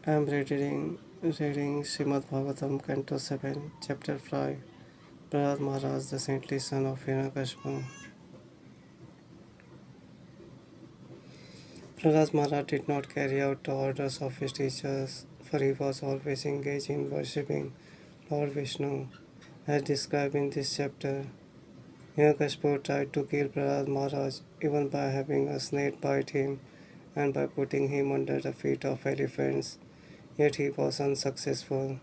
I am reading Srimad Bhagavatam, Canto 7, Chapter 5. Prahlad Maharaj, the saintly son of Hiranyakashipu. Prahlad Maharaj did not carry out the orders of his teachers, for he was always engaged in worshipping Lord Vishnu. As described in this chapter, Hiranyakashipu tried to kill Prahlad Maharaj even by having a snake bite him and by putting him under the feet of elephants, yet he was unsuccessful.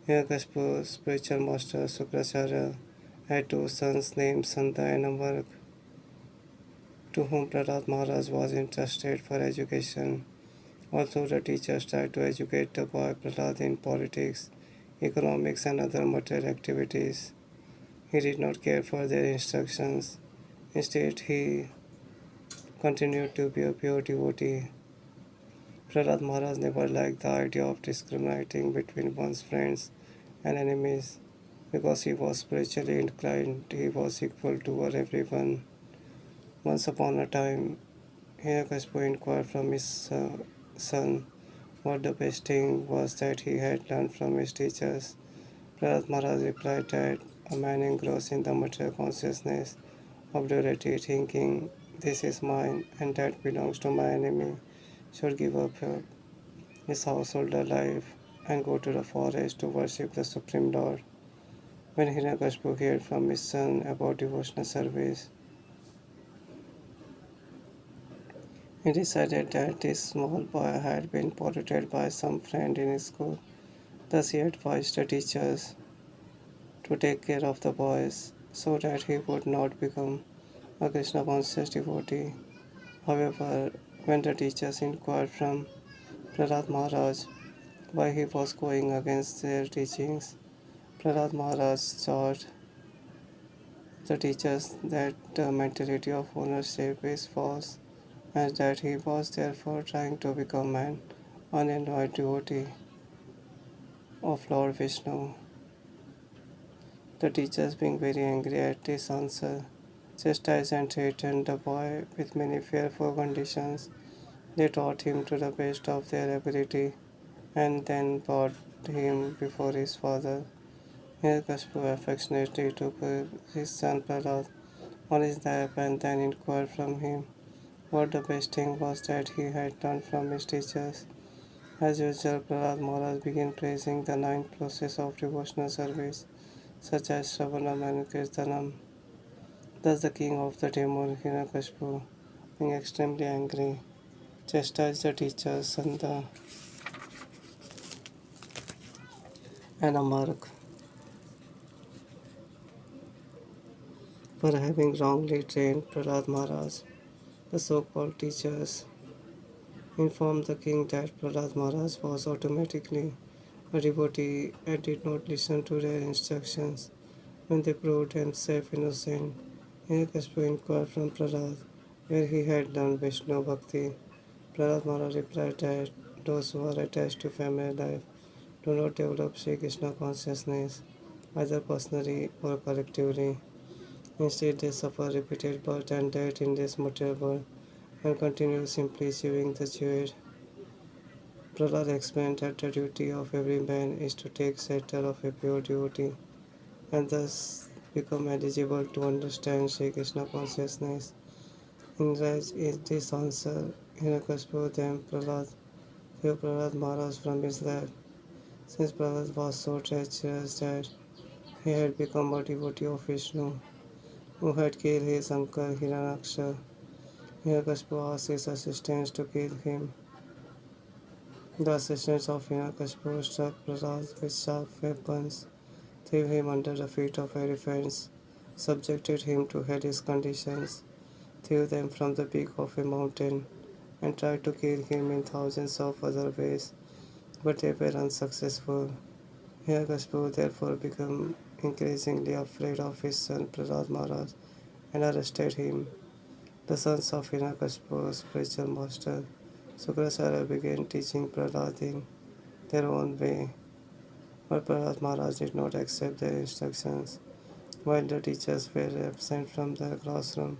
Hiranyakashipu's spiritual master Sukracharya had two sons named Santa and Amark, to whom Prahlad Maharaj was entrusted for education. Also, the teachers tried to educate the boy Prahlad in politics, economics, and other material activities. He did not care for their instructions. Instead, he continued to be a pure devotee. Prahlad Maharaj never liked the idea of discriminating between one's friends and enemies. Because he was spiritually inclined, he was equal to everyone. Once upon a time, Hiranyakashipu inquired from his son what the best thing was that he had learned from his teachers. Prahlad Maharaj replied that a man engrossed in the material consciousness of duality, thinking this is mine and that belongs to my enemy, should give up his household life and go to the forest to worship the Supreme Lord. When Hiranyakashipu heard from his son about devotional service, he decided that this small boy had been polluted by some friend in his school. Thus he advised the teachers to take care of the boys so that he would not become a Krishna conscious devotee. However, when the teachers inquired from Prahlad Maharaj why he was going against their teachings, Prahlad Maharaj taught the teachers that the mentality of ownership is false and that he was therefore trying to become an unenlightened devotee of Lord Vishnu. The teachers, being very angry at this answer, chastised and threatened the boy with many fearful conditions. They taught him to the best of their ability and then brought him before his father. Hiranyakashipu affectionately took his son Prahlad on his lap and then inquired from him what the best thing was that he had learned from his teachers. As usual, Prahlad Maharaj began praising the nine processes of devotional service, such as Shravanam and Kirtanam. Thus the king of the demon, Hiranyakashipu, being extremely angry, chastised the teachers Santa and Amark for having wrongly trained Prahlad Maharaj. The so-called teachers informed the king that Prahlad Maharaj was automatically a devotee and did not listen to their instructions. When they proved himself innocent, Hiranyakashipu inquired from Prahlad where he had learned Vishnu Bhakti. Prahlad Maharaj replied that those who are attached to family life do not develop Sri Krishna consciousness, either personally or collectively. Instead, they suffer repeated birth and death in this material world and continue simply chewing the chewed. Prahlad explained that the duty of every man is to take shelter of a pure devotee and thus become eligible to understand Sri Krishna consciousness. Enraged in this answer, Hiranyakashipu then threw Prahlad Maharaj from his lap. Since Prahlad was so treacherous that he had become a devotee of Vishnu, who had killed his uncle Hiranyaksha, Hiranyakashipu asked his assistants to kill him. The assistants of Hiranyakashipu struck Prahlad with sharp weapons, threw him under the feet of elephants, subjected him to hellish conditions, threw them from the peak of a mountain, and tried to kill him in thousands of other ways, but they were unsuccessful. Hiranyakashipu therefore became increasingly afraid of his son Prahlad Maharaj and arrested him. The sons of Hiranyakashipu's spiritual master Sukracharya began teaching Prahlad in their own way, but Prahlad Maharaj did not accept their instructions. While the teachers were absent from the classroom,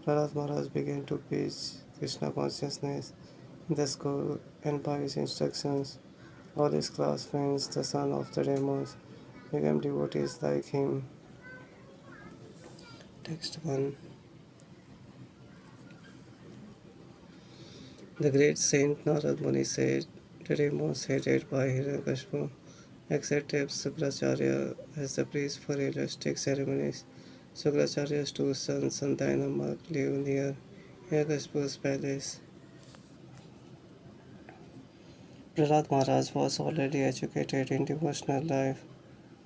Prahlad Maharaj began to preach Krishna consciousness in the school and by his instructions. All his class friends, the son of the demons, became devotees like him. Text 1. The great saint Narad Muni said, the demons hated by Hiranyakashipu accepted Sukracharya as the priest for ritualistic ceremonies. Sukracharya's two sons, Santa and Amak, live near Hiranyakashipu's palace. Prahlad Maharaj was already educated in devotional life,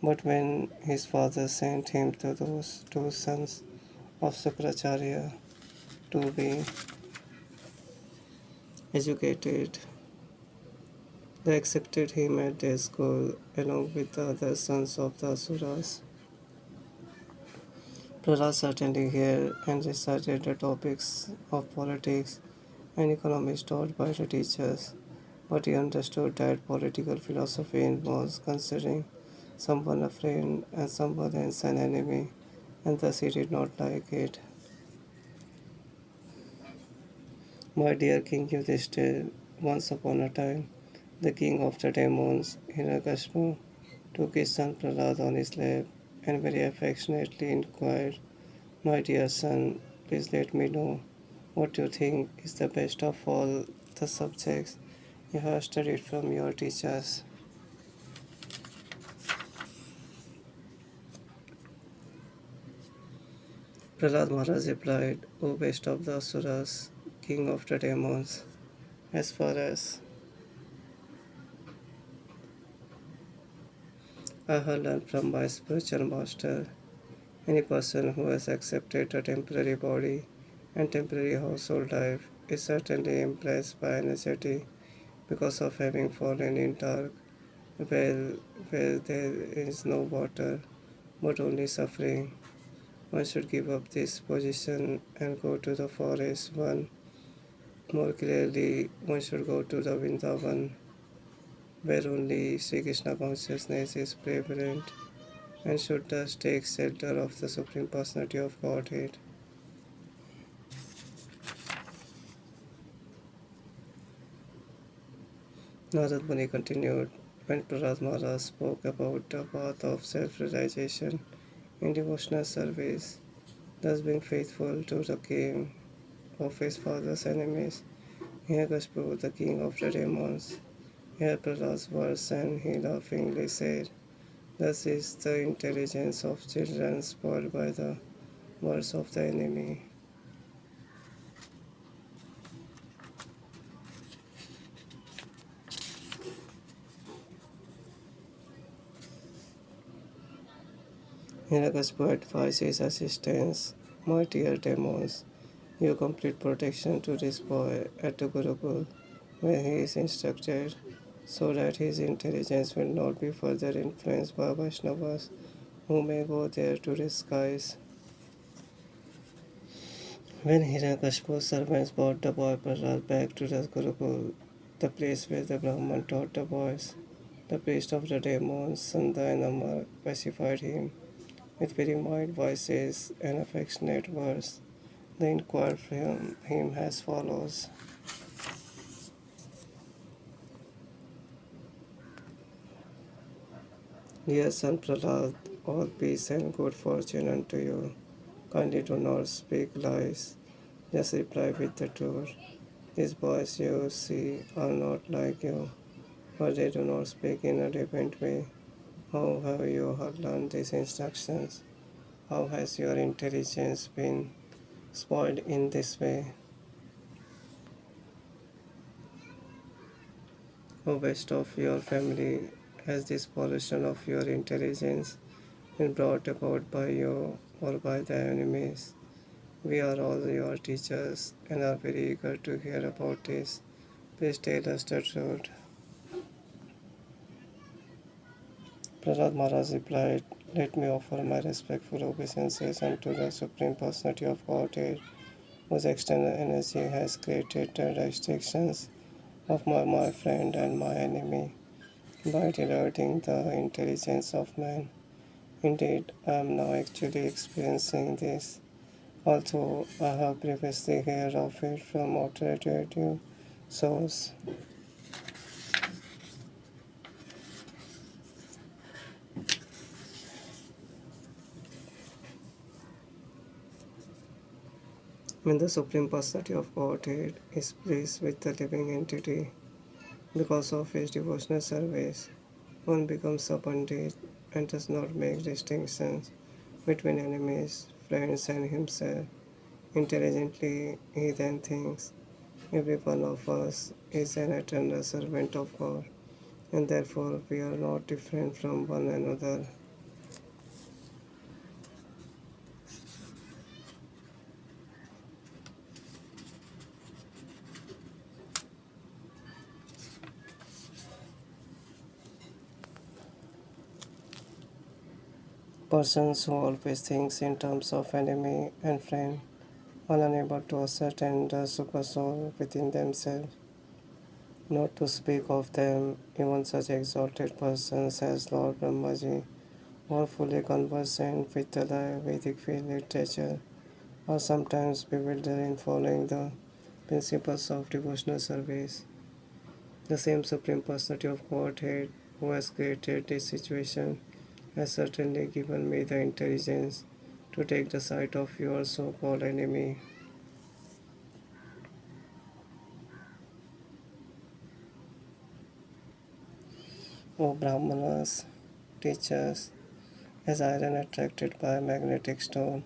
but when his father sent him to those two sons of Sukracharya to be educated, they accepted him at their school along with the other sons of the Asuras. Prahlad certainly heard and recited the topics of politics and economics taught by the teachers, but he understood that political philosophy involves considering someone a friend and someone else an enemy, and thus he did not like it. My dear King Yudhishthir, once upon a time, the king of the demons, Hiranyakashipu, took his son Prahlad on his lap and very affectionately inquired, my dear son, please let me know what you think is the best of all the subjects you have studied from your teachers. Prahlad Maharaj replied, O best of the Asuras, king of the demons, as far as I have learned from my spiritual master, any person who has accepted a temporary body and temporary household life is certainly impressed by energy because of having fallen in dark well where there is no water but only suffering. One should give up this position and go to the forest. One more clearly, one should go to the Vrindavan, where only Sri Krishna consciousness is prevalent, and should thus take shelter of the Supreme Personality of Godhead. Narad Muni continued, when Prahlad Maharaj spoke about the path of self-realization in devotional service, thus being faithful to the king of his father's enemies, Hiranyakashipu, the king of the demons, heard Prahlad's words and he laughingly said, thus is the intelligence of children spoiled by the words of the enemy. Hiranyakashipu advised his assistants, my dear demons, you complete protection to this boy at the Gurukul when he is instructed, so that his intelligence will not be further influenced by Vaishnavas who may go there to disguise. When Hiranyakashipu's servants brought the boy Prahlad back to the Gurukul, the place where the Brahman taught the boys, the priest of the demons, Sanda and Amar, pacified him with very mild voices and affectionate words. They inquired from him as follows. Dear son Prahlad, all peace and good fortune unto you. Kindly do not speak lies. Just reply with the truth. These boys you see are not like you, for they do not speak in a different way. How have you learned these instructions? How has your intelligence been spoiled in this way? O best of your family, has this pollution of your intelligence been brought about by you or by the enemies? We are all your teachers and are very eager to hear about this. Please tell us the truth. Prahlad Maharaj replied, let me offer my respectful obeisances unto the Supreme Personality of Godhead, whose external energy has created the restrictions of my friend and my enemy by diverting the intelligence of man. Indeed, I am now actually experiencing this, although I have previously heard of it from authoritative source. When the Supreme Personality of Godhead is pleased with the living entity because of his devotional service, one becomes abundant and does not make distinctions between enemies, friends, and himself. Intelligently, he then thinks, every one of us is an eternal servant of God, and therefore we are not different from one another. Persons who always think in terms of enemy and friend are unable to ascertain the supersoul within themselves. Not to speak of them, even such exalted persons as Lord Brahmaji, who are fully conversant with the Vedic literature, are sometimes bewildered in following the principles of devotional service. The same Supreme Personality of Godhead who has created this situation has certainly given me the intelligence to take the side of your so called enemy. O Brahmanas, teachers, as iron attracted by a magnetic stone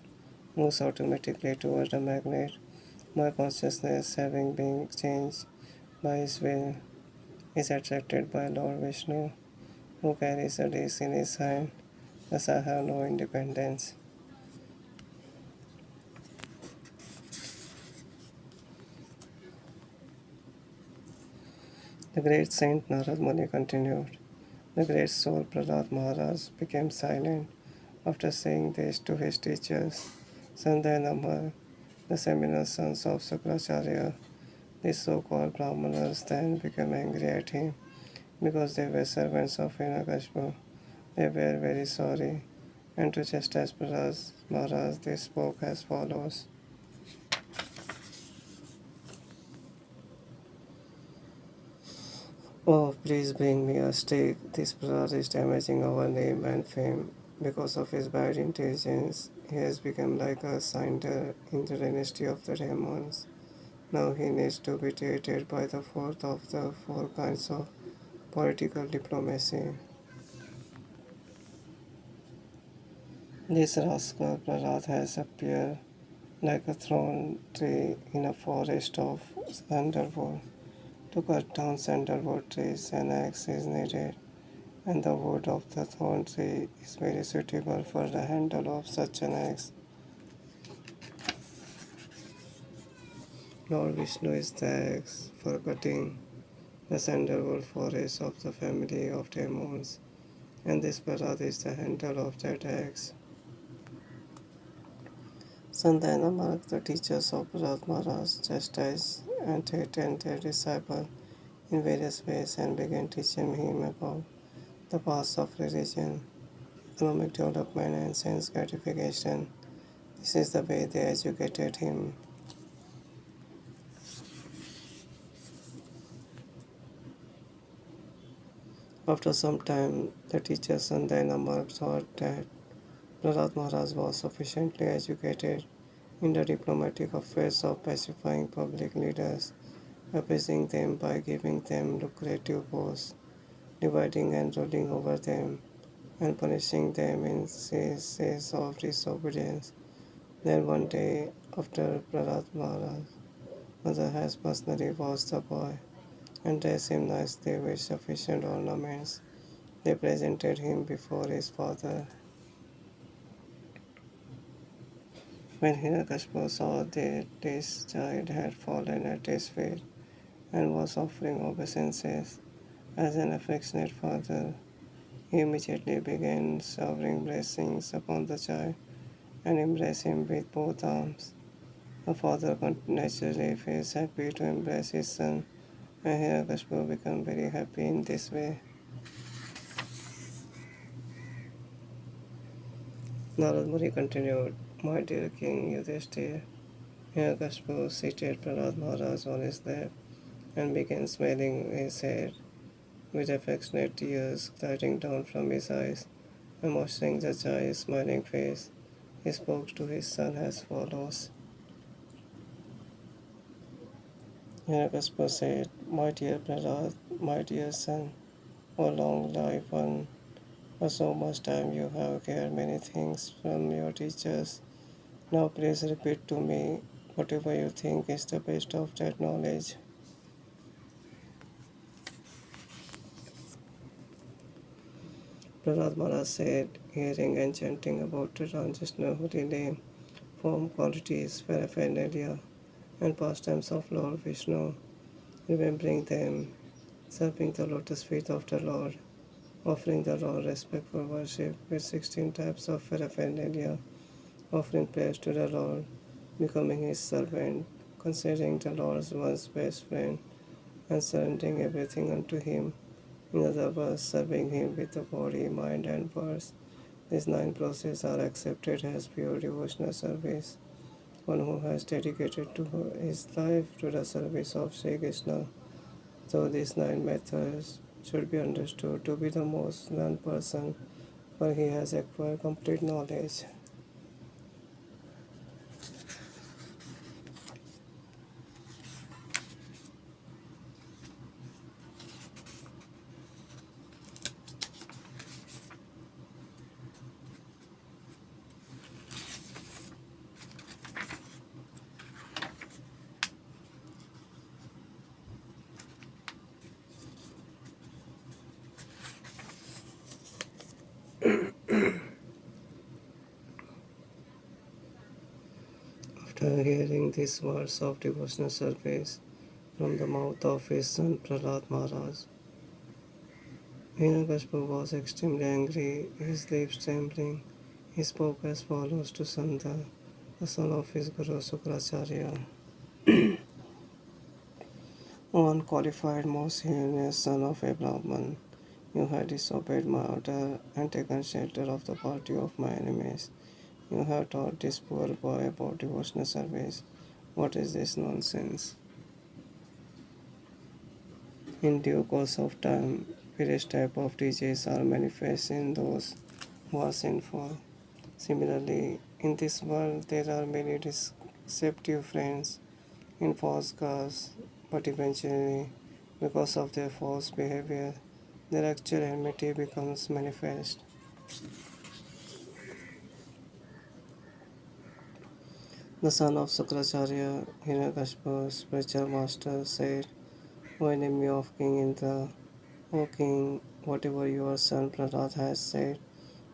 moves automatically towards the magnet, my consciousness, having been changed by his will, is attracted by Lord Vishnu, who carries a disk in his hand. Thus, I have no independence. The great Saint Narad Muni continued. The great soul Prahlad Maharaj became silent after saying this to his teachers, Sanjay and Amar, the seminal sons of Sukracharya. These so-called Brahmanas then became angry at him because they were servants of Hiranyakashipu. They were very sorry, and to chastise Prahlad Maharaj, they spoke as follows. Oh, please bring me a stick. This Prahlad is damaging our name and fame. Because of his bad intelligence, he has become like a Cinder in the dynasty of the demons. Now he needs to be treated by the fourth of the four kinds of political diplomacy. This rascal Prahlad has appeared like a thorn tree in a forest of sandalwood. To cut down sandalwood trees, an axe is needed, and the wood of the thorn tree is very suitable for the handle of such an axe. Lord Vishnu is the axe for cutting the sandalwood forest of the family of demons, and this Prahlad is the handle of that axe. Sandana marked the teachers of Prahlad Maharaj, chastised and threatened their disciple in various ways and began teaching him about the paths of religion, economic development, and sense gratification. This is the way they educated him. After some time, the teacher Sanjay Namar thought that Prahlad Maharaj was sufficiently educated in the diplomatic affairs of pacifying public leaders, appeasing them by giving them lucrative posts, dividing and ruling over them, and punishing them in cases of disobedience. Then one day, after Prahlad Maharaj, mother has personally washed the boy and dressed him nicely with sufficient ornaments. They presented him before his father. When Hiranyakashipu saw that this child had fallen at his feet and was offering obeisances as an affectionate father, he immediately began showering blessings upon the child and embraced him with both arms. The father naturally feels happy to embrace his son, and Hiranyakashipu became very happy in this way. Narad Muni continued, My dear King Yudhishthir, Hiranyakashipu seated Prahlad Maharaj on his lap and began smiling his head with affectionate tears gliding down from his eyes and moistening the child's smiling face. He spoke to his son as follows. Hiranyakashipu said, "My dear Prahlad, my dear son, O long life one, for so much time you have heard many things from your teachers. Now please repeat to me whatever you think is the best of that knowledge." Prahlad Maharaj said, hearing and chanting about the transitional holy name, form qualities, paraphernalia, and pastimes of Lord Vishnu, remembering them, serving the lotus feet of the Lord, offering the Lord respectful worship with 16 types of paraphernalia, offering prayers to the Lord, becoming his servant, considering the Lord as one's best friend, and surrendering everything unto him. In other words, serving him with the body, mind, and words. These 9 processes are accepted as pure devotional service. One who has dedicated to his life to the service of Sri Krishna. So these 9 methods should be understood to be the most learned person, for he has acquired complete knowledge. After hearing these words of devotional service from the mouth of his son Prahlad Maharaj, Hiranyakashipu was extremely angry, his lips trembling. He spoke as follows to Sanda, the son of his Guru Sukracharya. O unqualified, most heinous son of a Brahman, you have disobeyed my order and taken shelter of the party of my enemies. You have taught this poor boy about devotional service. What is this nonsense? In due course of time, various types of diseases are manifest in those who are sinful. Similarly, in this world there are many deceptive friends in false cars, but eventually, because of their false behavior, their actual enmity becomes manifest. The son of Sukracharya, Hiranyakashipu's spiritual master, said, O enemy of King Indra, O king, whatever your son Prahlad has said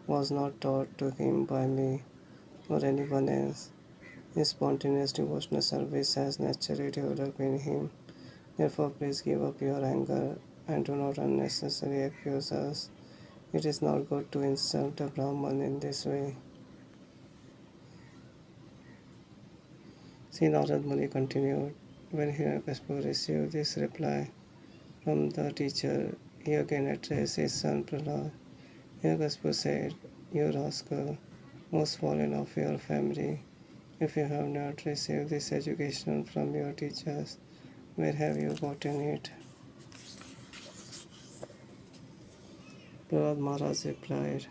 was not taught to him by me or anyone else. His spontaneous devotional service has naturally developed in him. Therefore, please give up your anger and do not unnecessarily accuse us. It is not good to insult a Brahman in this way. Sri Narad Muni continued. When Hiranyakashipu received this reply from the teacher, he again addressed his son Prahlad. Hiranyakashipu said, You rascal, most fallen of your family, if you have not received this education from your teachers, where have you gotten it? Prahlad Maharaj replied,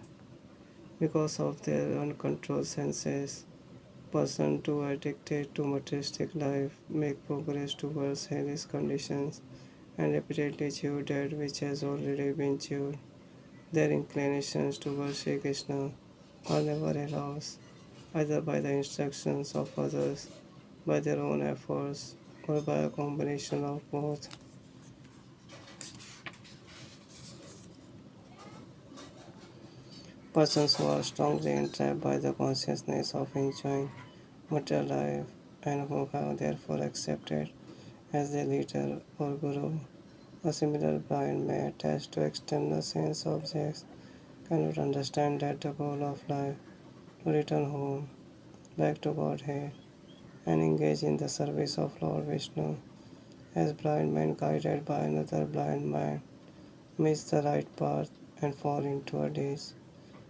Because of their uncontrolled senses, persons too addicted to materialistic life make progress towards hellish conditions and repeatedly chew that which has already been chewed. Their inclinations towards Sri Krishna are never aroused, either by the instructions of others, by their own efforts, or by a combination of both. Persons who are strongly entrapped by the consciousness of enjoying material life and who have therefore accepted as their leader or guru a similar blind may attached to external sense objects cannot understand that the goal of life to return home, back to Godhead, and engage in the service of Lord Vishnu, as blind men guided by another blind man miss the right path and fall into a ditch.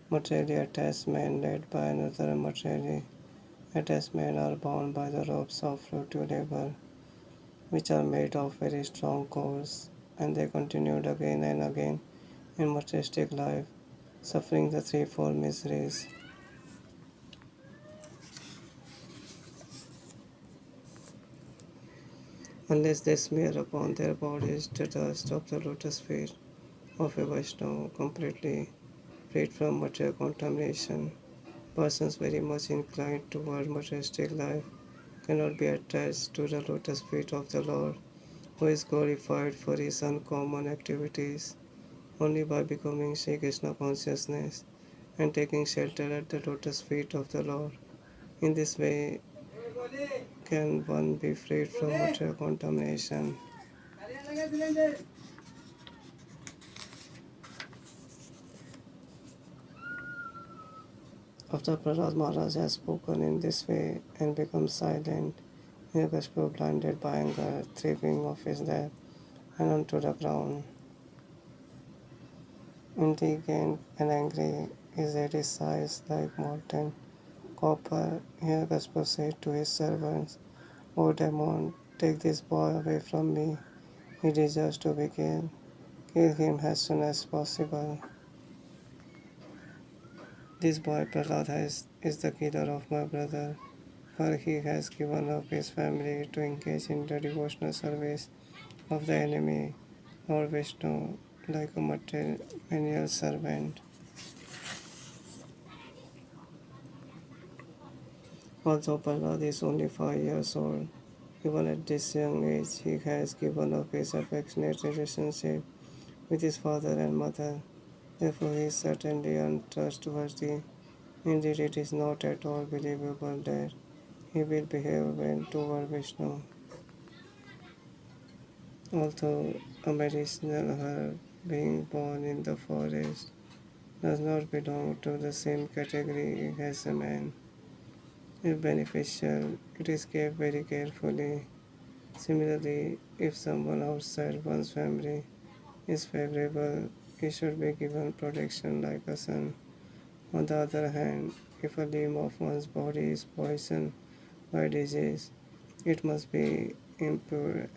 Materially attached men led by another materially attached men are bound by the ropes of fruitive labor, which are made of very strong cords, and they continued again and again in materialistic life, suffering the threefold miseries. unless they smear upon their bodies the dust of the lotus feet of a Vaishnava, completely freed from material contamination. Persons very much inclined toward materialistic life cannot be attached to the lotus feet of the Lord, who is glorified for his uncommon activities. Only by becoming Sri Krishna consciousness and taking shelter at the lotus feet of the Lord. In this way can one be freed from material contamination. After Prahlad Maharaj has spoken in this way and become silent, Hiranyakashipu, blinded by anger, tripping off his lap and onto the ground. Indignant and angry, his head is sized like molten copper. Hiranyakashipu said to his servants, "O demon, take this boy away from me. He deserves to be killed. Kill him as soon as possible. This boy Prahlad is the killer of my brother, for he has given up his family to engage in the devotional service of the enemy, Lord Vishnu, like a menial servant." Although Prahlad is only 5 years old, even at this young age he has given up his affectionate relationship with his father and mother. Therefore he is certainly untrustworthy. Indeed, it is not at all believable that he will behave well toward Vishnu. Although a medicinal herb being born in the forest does not belong to the same category as a man, if beneficial, it is kept very carefully. Similarly, if someone outside one's family is favorable, he should be given protection like a son. On the other hand, if a limb of one's body is poisoned by disease, it must be amputated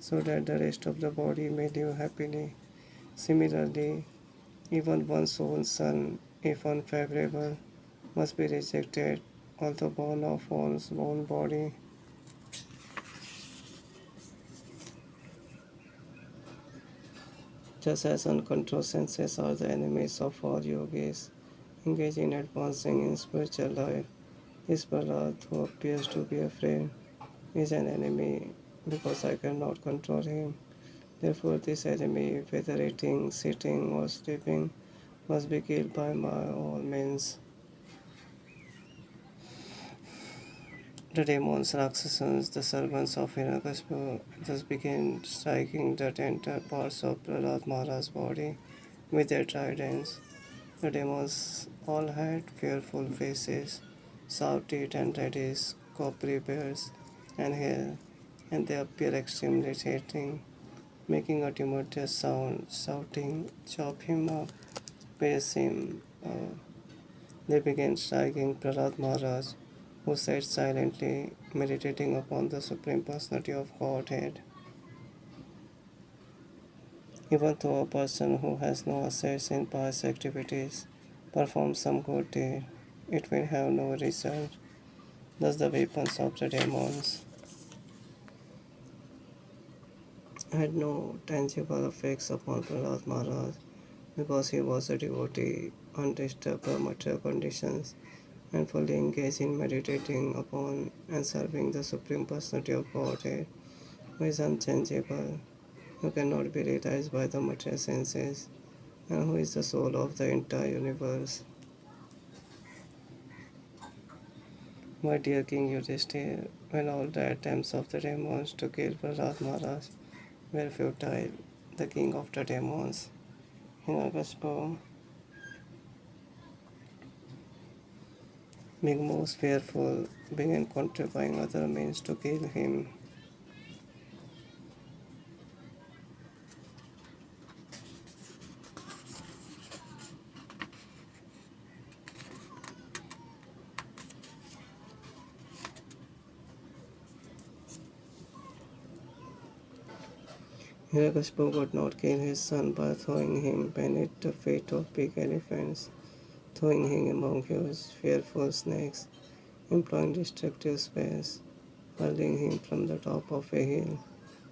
so that the rest of the body may live happily. Similarly, even one's own son, if unfavorable, must be rejected, although born of one's own body. Just as uncontrolled senses are the enemies of all yogis engaging in advancing in spiritual life, this Prahlad, who appears to be a friend, is an enemy because I cannot control him. Therefore, this enemy, whether eating, sitting, or sleeping, must be killed by my all means. The demons, Rakshasans, the servants of Hiranyakashipu, thus began striking the tender parts of Prahlad Maharaj's body with their tridents. The demons all had fearful faces, sharp teeth and reddish, coppery beards and hair, and they appear extremely threatening, making a tumultuous sound, shouting, "Chop him up, pace him." They began striking Prahlad Maharaj, who sat silently meditating upon the Supreme Personality of Godhead. Even though a person who has no assets in past activities performs some good deed, it will have no result. Thus, the weapons of the demons had no tangible effects upon Prahlad Maharaj because he was a devotee, undisturbed by material conditions, and fully engaged in meditating upon and serving the Supreme Personality of Godhead, who is unchangeable, who cannot be realized by the material senses, and who is the soul of the entire universe. My dear King Yudhishthir, when all the attempts of the demons to kill Prahlad Maharaj were futile, the king of the demons, Hiranyakashipu, being most fearful, began contriving other means to kill him. Hiranyakashipu could not kill his son by throwing him beneath the feet of big elephants, throwing him among huge, fearful snakes, employing destructive spells, hurling him from the top of a hill,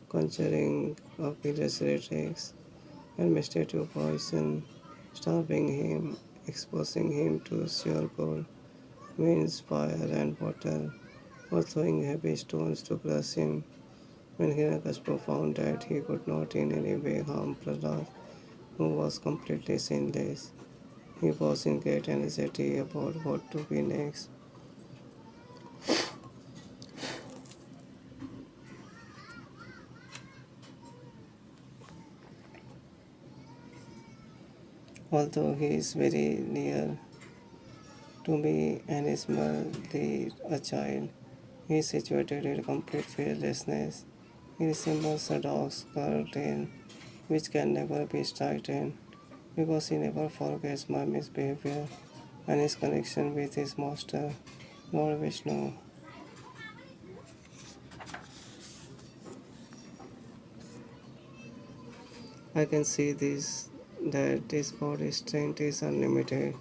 conjuring up illusory and mistake poison, starving him, exposing him to sure cold, winds, fire, and water, or throwing heavy stones to crush him. When Hiranyakashipu found that he could not in any way harm Prahlad, who was completely sinless, he was in great anxiety about what to be next. Although he is very near to me and is merely a child, he is situated in complete fearlessness. He resembles a dog's curtail, which can never be straightened, because he never forgets my misbehavior and his connection with his master, Lord Vishnu. I can see this that his body's strength is unlimited,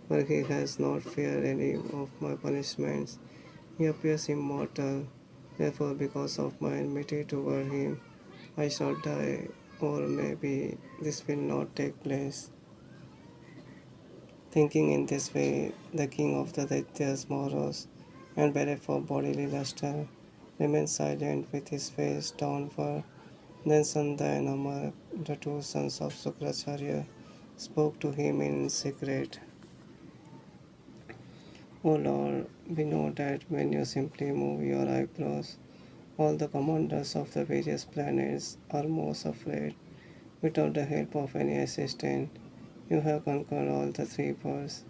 but he has not feared any of my punishments. He appears immortal, therefore, because of my enmity toward him, I shall die, or maybe this will not take place. Thinking in this way, the king of the Daityas morose and bereft of bodily luster remained silent with his face downward. Then Sanda and Amar, the two sons of Sukracharya, spoke to him in secret. O Lord, we know that when you simply move your eyebrows, all the commanders of the various planets are most afraid. Without the help of any assistant, you have conquered all the three birds.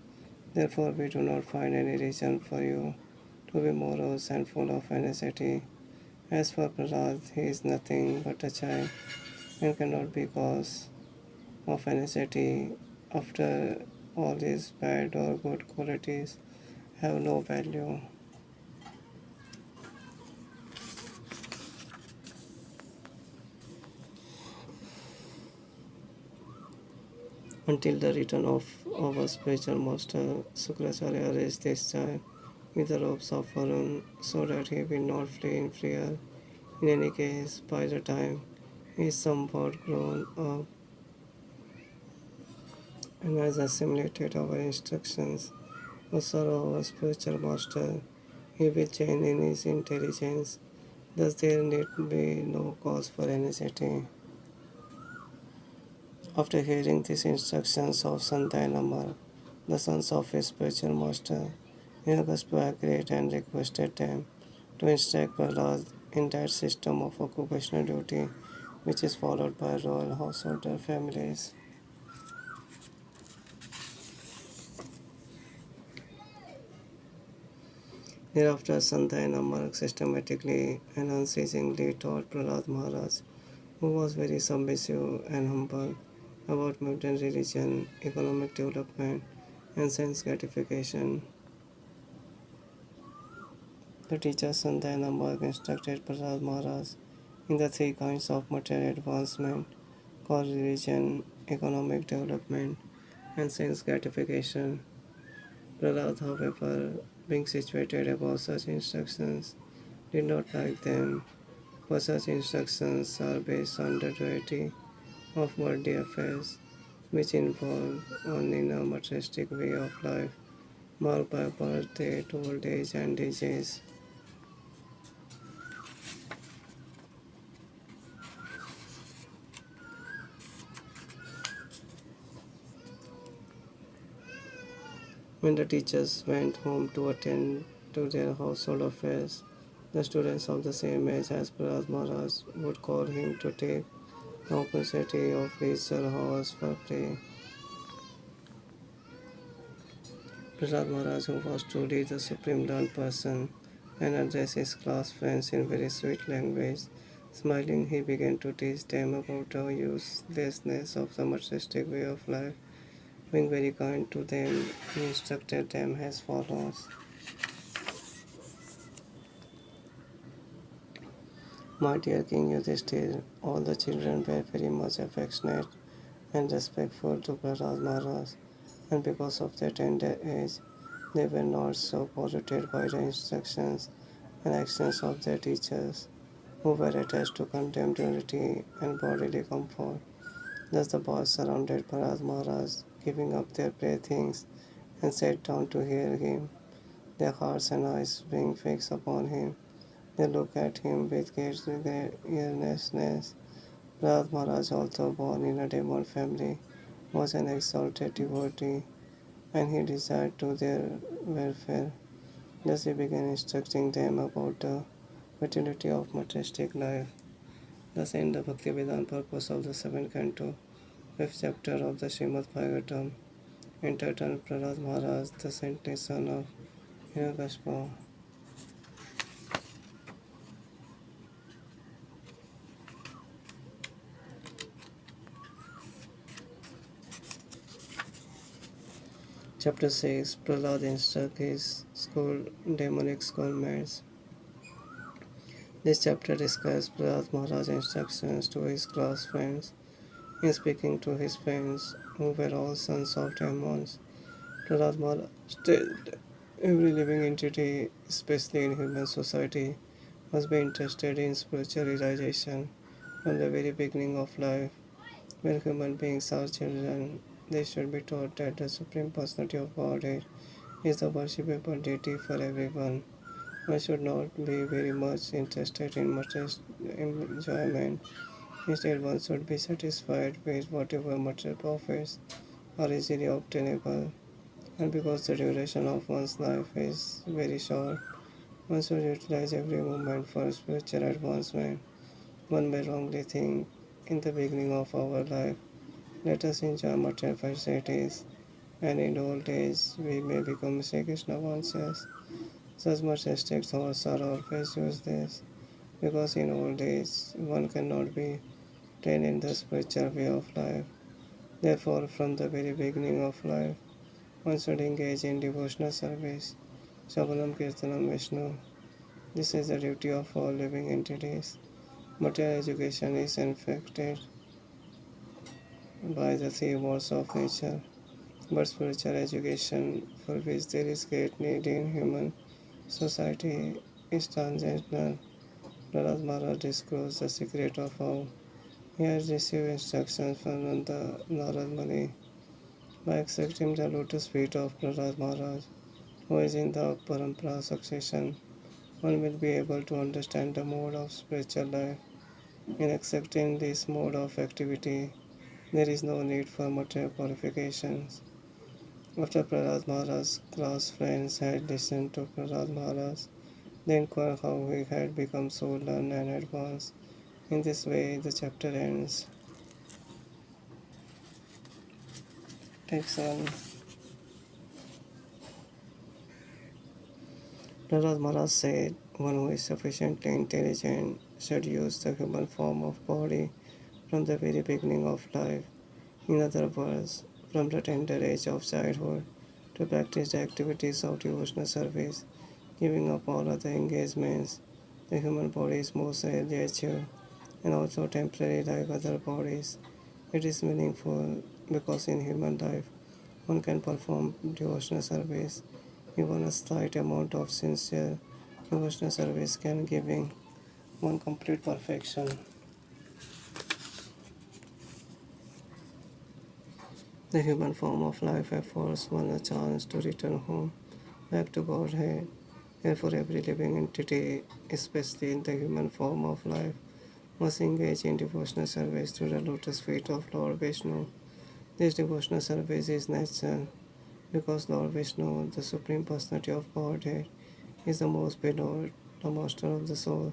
Therefore, we do not find any reason for you to be morose and full of anxiety. As for Prahlad, he is nothing but a child and cannot be cause of anxiety. After all his bad or good qualities have no value. Until the return of our spiritual master, Sukracharya raised this child with the ropes of Varun so that he will not flee in fear. In any case, by the time he is somewhat grown up and has assimilated our instructions to serve our spiritual master, he will change in his intelligence. Thus, there need be no cause for anxiety. After hearing these instructions of Santa and Amar, the sons of his spiritual master, Hiranyakashipu agreed and requested them to instruct Prahlad in that system of occupational duty which is followed by royal householder families. Thereafter, Santa and Amar systematically and unceasingly taught Prahlad Maharaj, who was very submissive and humble, about modern religion, economic development, and sense gratification. The teacher Santa and Amar instructed Prahlad Maharaj in the three kinds of material advancement called religion, economic development, and sense gratification. Prahlad, however, being situated above such instructions, did not like them, for such instructions are based on the duality of worldly affairs, which involve only a materialistic way of life, marked by birth, death, old age, and disease. When the teachers went home to attend to their household affairs, the students of the same age as Prahlad Maharaj would call him to take the opportunity of leisure hours for play. Prahlad Maharaj, who was truly the supreme learned person, and addressed his class friends in very sweet language. Smiling, he began to teach them about the uselessness of the materialistic way of life. Being very kind to them, he instructed them as follows. My dear King Yudhishthir, all the children were very much affectionate and respectful to Prahlad Maharaj, and because of their tender age, they were not so polluted by the instructions and actions of their teachers, who were attached to contemporary and bodily comfort. Thus the boys surrounded Bharat Maharaj, giving up their playthings, and sat down to hear him, their hearts and eyes being fixed upon him. They looked at him with great earnestness. Bharat Maharaj, although born in a demon family, was an exalted devotee, and he desired to their welfare. Thus he began instructing them about the utility of materialistic life. Thus end the Bhaktivedanta purpose of the seventh canto, fifth chapter of the Srimad Bhagavatam, entitled Prahlad Maharaj, the saintly son of Hiranyakashipu. Chapter 6 Prahlad instructs his school demonic schoolmates. This chapter describes Prahlad Maharaj's instructions to his class friends. In speaking to his friends, who were all sons of demons, Prahlad Maharaj stated every living entity, especially in human society, must be interested in spiritual realization from the very beginning of life. When human beings are children, they should be taught that the Supreme Personality of Godhead is the worshipable deity for everyone. One should not be very much interested in material enjoyment. Instead, one should be satisfied with whatever material profits are easily obtainable. And because the duration of one's life is very short, one should utilize every moment for spiritual advancement. One may wrongly think in the beginning of our life, let us enjoy material facilities, and in old age we may become Sri Krishna conscious. Such materialistic thoughts are always useless, because in old age one cannot be trained in the spiritual way of life. Therefore, from the very beginning of life, one should engage in devotional service, Shabanam Kirtanam Vishnu. This is the duty of all living entities. Material education is infected by the three modes of nature, but spiritual education, for which there is great need in human society, is transcendental. Prahlad Maharaj disclosed the secret of how he had received instructions from Nanda Narad Muni. By accepting the lotus feet of Prahlad Maharaj, who is in the Parampara succession, one will be able to understand the mode of spiritual life. In accepting this mode of activity, there is no need for material qualifications. After Prahlad Maharaj's class friends had listened to Prahlad Maharaj, they inquired how he had become so learned and advanced. In this way, the chapter ends. Takes on. Prahlad Maharaj said, one who is sufficiently intelligent should use the human form of body from the very beginning of life. In other words, from the tender age of childhood to practice the activities of devotional service, giving up all other engagements. The human body is most rarely achieved and also temporary like other bodies. It is meaningful because in human life one can perform devotional service. Even a slight amount of sincere devotional service can giving one complete perfection. The human form of life affords one a chance to return home, back to Godhead. Therefore, every living entity, especially in the human form of life, must engage in devotional service to the lotus feet of Lord Vishnu. This devotional service is natural because Lord Vishnu, the Supreme Personality of Godhead, is the most beloved, the master of the soul,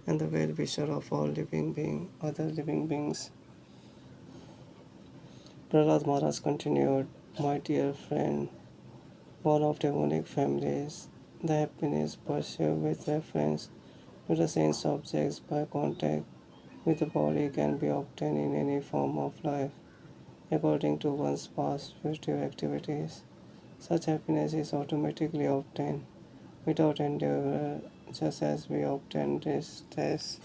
and the well-wisher of all other living beings. Prahlad Maharaj continued, my dear friend, born of demonic families, the happiness pursued with reference to the sense objects by contact with the body can be obtained in any form of life, according to one's past future activities. Such happiness is automatically obtained without endeavor, just as we obtain this test.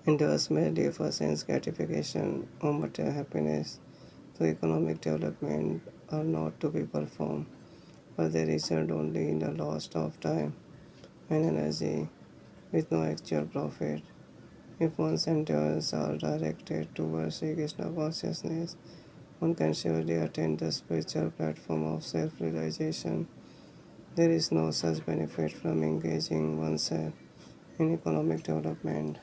Endeavors merely for sense gratification or material happiness. So economic development are not to be performed, but they result only in the loss of time and energy with no actual profit. If one's endeavors are directed towards Sri Krishna consciousness, one can surely attain the spiritual platform of self realization. There is no such benefit from engaging oneself in economic development.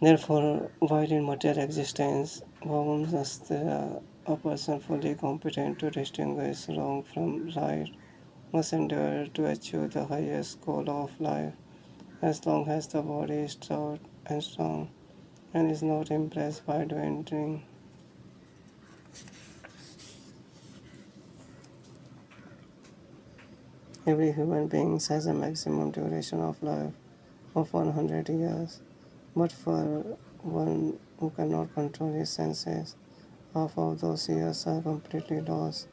Therefore, while in material existence, one must a person fully competent to distinguish wrong from right must endeavor to achieve the highest goal of life as long as the body is stout and strong and is not impressed by dwindling. Every human being has a maximum duration of life of 100 years, but for one who cannot control his senses, half of those years are completely lost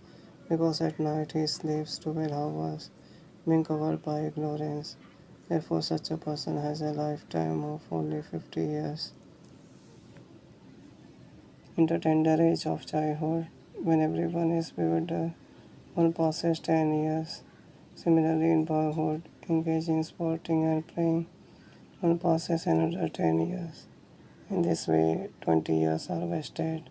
because at night he sleeps 12 hours, being covered by ignorance. Therefore, such a person has a lifetime of only 50 years. In the tender age of childhood, when everyone is bewildered, one passes 10 years. Similarly, in boyhood, engaged in sporting and playing, one passes another 10 years. In this way, 20 years are wasted.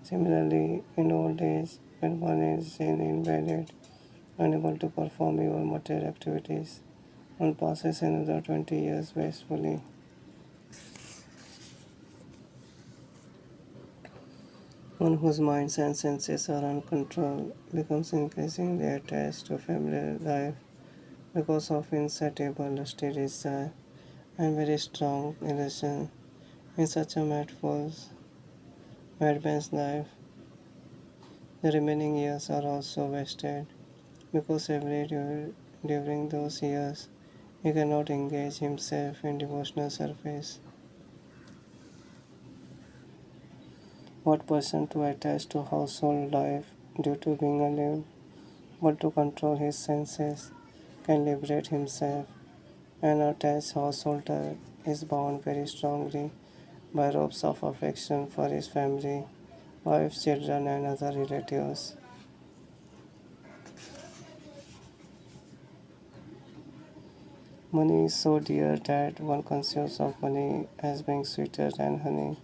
Similarly, in old age, when one is an invalid, unable to perform even material activities, one passes another 20 years wastefully. One whose minds and senses are uncontrolled becomes increasingly attached to family life because of insatiable lusty desire and very strong illusion. In such a madman's life, the remaining years are also wasted because during those years he cannot engage himself in devotional service. What person to attach to household life due to being alone, but to control his senses, can liberate himself. An attached householder is bound very strongly by ropes of affection for his family, wife, children, and other relatives. Money is so dear that one consumes of money as being sweeter than honey.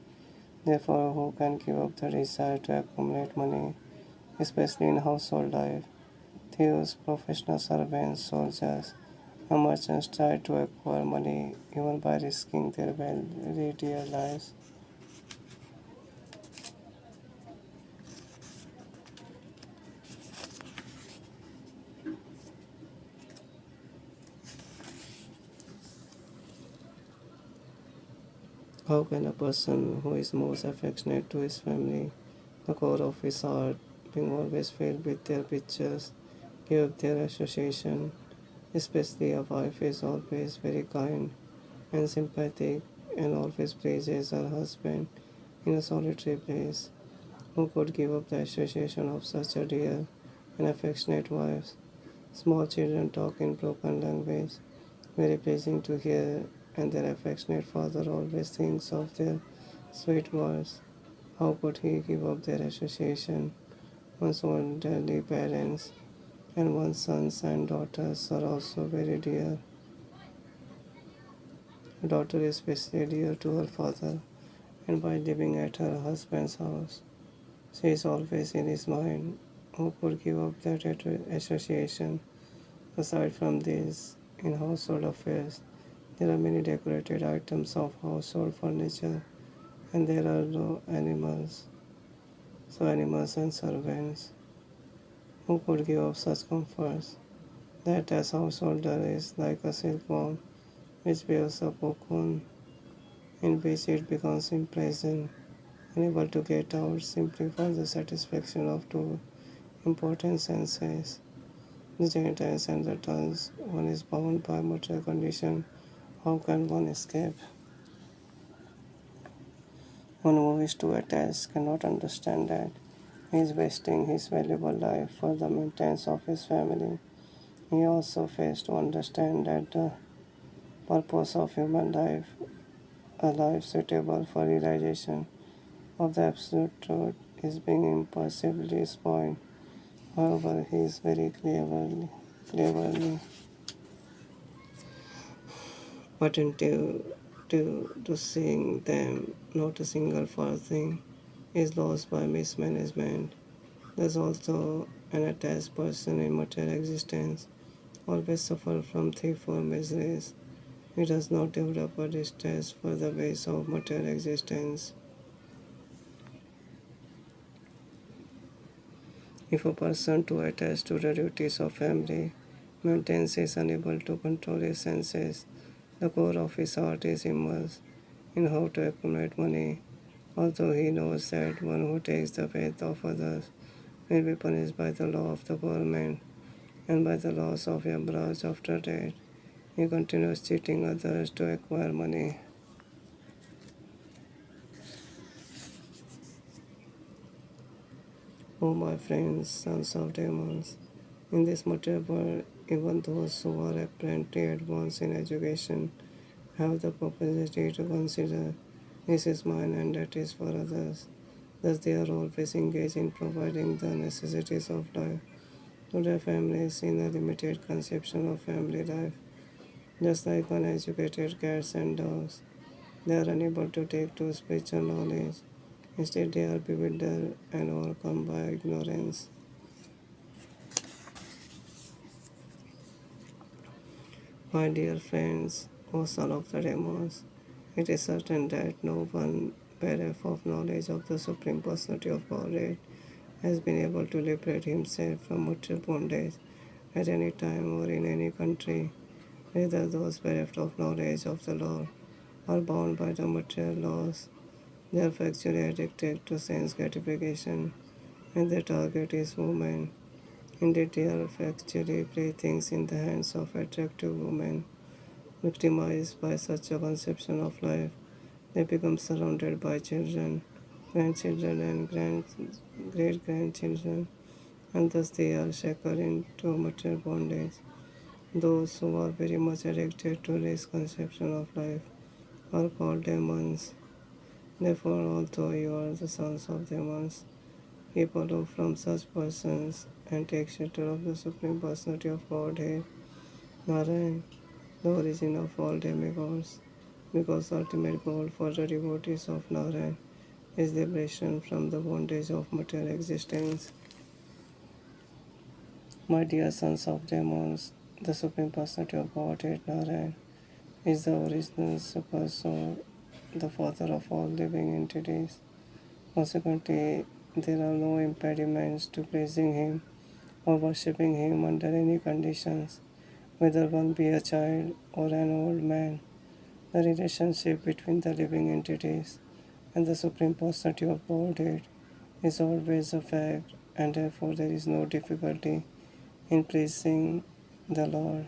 Therefore, who can give up the desire to accumulate money, especially in household life? Thieves, professional servants, soldiers, and merchants try to acquire money even by risking their very dear lives. How can a person who is most affectionate to his family, the core of his heart, being always filled with their pictures, give up their association? Especially a wife is always very kind and sympathetic and always praises her husband in a solitary place. Who could give up the association of such a dear and affectionate wife? Small children talk in broken language, very pleasing to hear, and their affectionate father always thinks of their sweet words. How could he give up their association? One's elderly parents and one's sons and daughters are also very dear. A daughter is especially dear to her father, and by living at her husband's house, she is always in his mind. Who could give up that association? Aside from this, in household affairs, there are many decorated items of household furniture, and there are no animals. So, animals and servants, who could give up such comforts? That as householder is like a silkworm which weaves a cocoon in which it becomes imprisoned, unable to get out simply for the satisfaction of two important senses, the genitals and the tongues. One is bound by material condition. How can one escape? One who is too attached cannot understand that he is wasting his valuable life for the maintenance of his family. He also fails to understand that the purpose of human life, a life suitable for realization of the absolute truth, is being impulsively spoiled. However, he is very cleverly attentive to seeing them. Not a single false thing is lost by mismanagement. There's also an attached person in material existence, always suffer from thief or miseries. He does not develop a distress for the ways of material existence. If a person too attached to the duties of family maintains is unable to control his senses, the core of his heart is immersed in how to accumulate money, although he knows that one who takes the faith of others will be punished by the law of the government and by the laws of Yabraj after death. He continues cheating others to acquire money. O my friends, sons of demons, in this material world, even those who are apparently advanced in education have the propensity to consider this is mine and that is for others. Thus, they are always engaged in providing the necessities of life to their families in a limited conception of family life. Just like uneducated cats and dogs, they are unable to take to spiritual knowledge. Instead, they are bewildered and overcome by ignorance. My dear friends, O son of the demons, it is certain that no one bereft of knowledge of the Supreme Personality of Godhead has been able to liberate himself from material bondage at any time or in any country. Rather, those bereft of knowledge of the Lord are bound by the material laws. They are factually addicted to sense gratification, and their target is woman. Indeed, they are factually playthings in the hands of attractive women. Victimized by such a conception of life, they become surrounded by children, grandchildren, and great grandchildren, and thus they are shackled into material bondage. Those who are very much addicted to this conception of life are called demons. Therefore, although you are the sons of demons, keep aloof from such persons and take shelter of the Supreme Personality of Godhead, Narayan, the origin of all demigods, because the ultimate goal for the devotees of Narayan is liberation from the bondage of material existence. My dear sons of demons, the Supreme Personality of Godhead, Narayan, is the original super soul, the father of all living entities. Consequently, there are no impediments to praising him or worshipping him under any conditions, whether one be a child or an old man. The relationship between the living entities and the Supreme Personality of Godhead is always a fact, and therefore there is no difficulty in praising the Lord.